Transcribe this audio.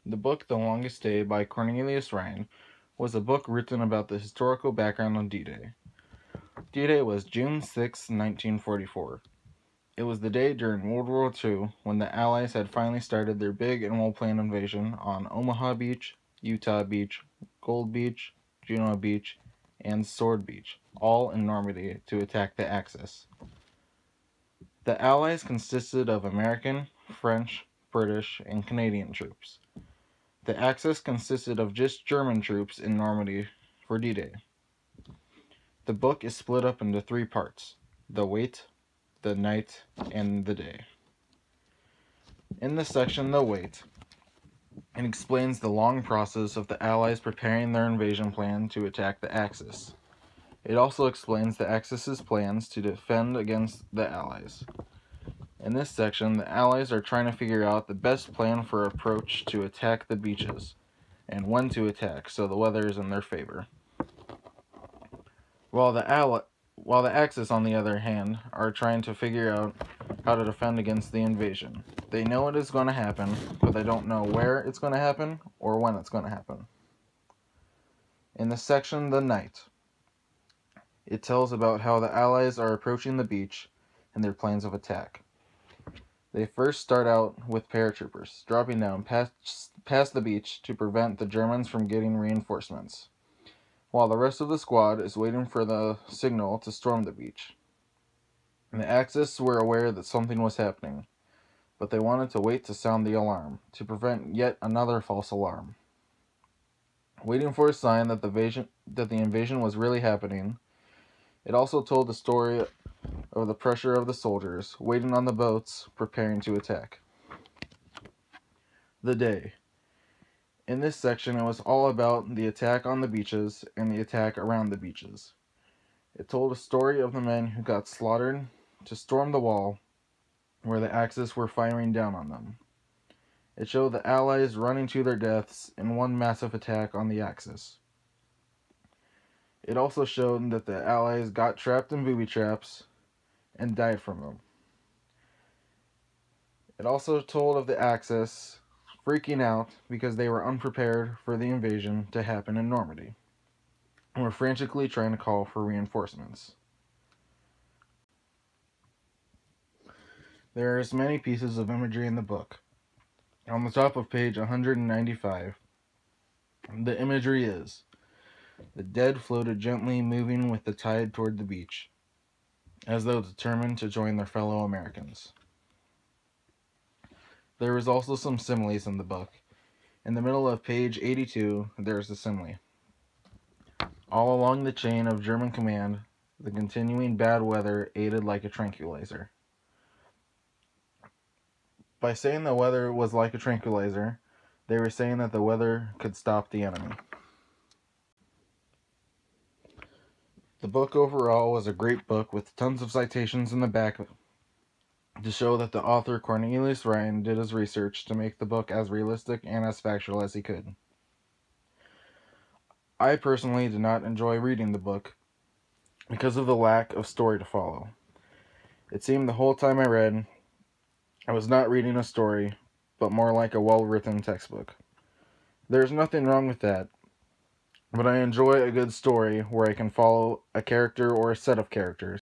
The book The Longest Day by Cornelius was a book written about the historical background on D-Day. D-Day was June 6, 1944. It was the day during World War II when the Allies had finally started their big and well-planned invasion on Omaha Beach, Utah Beach, Gold Beach, Juno Beach, and Sword Beach, all in Normandy, to attack the Axis. The Allies consisted of American, French, British, and Canadian troops. The Axis consisted of just German troops in Normandy for D-Day. The book is split up into 3 parts: the wait, the night, and the day. In this section, the wait, it explains the long process of the Allies preparing their invasion plan to attack the Axis. It also explains the Axis's plans to defend against the Allies. In this section, the Allies are trying to figure out the best plan for approach to attack the beaches, and when to attack so the weather is in their favor. While the Axis, on the other hand, are trying to figure out how to defend against the invasion. They know it is going to happen, but they don't know where it's going to happen or when it's going to happen. In this section, the night, it tells about how the Allies are approaching the beach and their plans of attack. They first start out with paratroopers, dropping down past the beach to prevent the Germans from getting reinforcements, while the rest of the squad is waiting for the signal to storm the beach. The Axis were aware that something was happening, but they wanted to wait to sound the alarm, to prevent yet another false alarm. Waiting for a sign that the invasion was really happening, it also told the story of the pressure of the soldiers, waiting on the boats, preparing to attack. The day. In this section, it was all about the attack on the beaches and the attack around the beaches. It told a story of the men who got slaughtered to storm the wall where the Axis were firing down on them. It showed the Allies running to their deaths in one massive attack on the Axis. It also showed that the Allies got trapped in booby traps and died from them. It also told of the Axis freaking out because they were unprepared for the invasion to happen in Normandy, and were frantically trying to call for reinforcements. There are many pieces of imagery in the book. On the top of page 195, the imagery is: the dead floated gently, moving with the tide toward the beach, as though determined to join their fellow Americans. There is also some similes in the book. In the middle of page 82, there is a simile. All along the chain of German command, the continuing bad weather aided like a tranquilizer. By saying the weather was like a tranquilizer, they were saying that the weather could stop the enemy. The book overall was a great book with tons of citations in the back to show that the author Cornelius did his research to make the book as realistic and as factual as he could. I personally did not enjoy reading the book because of the lack of story to follow. It seemed the whole time I read, I was not reading a story, but more like a well-written textbook. There's nothing wrong with that, but I enjoy a good story where I can follow a character or a set of characters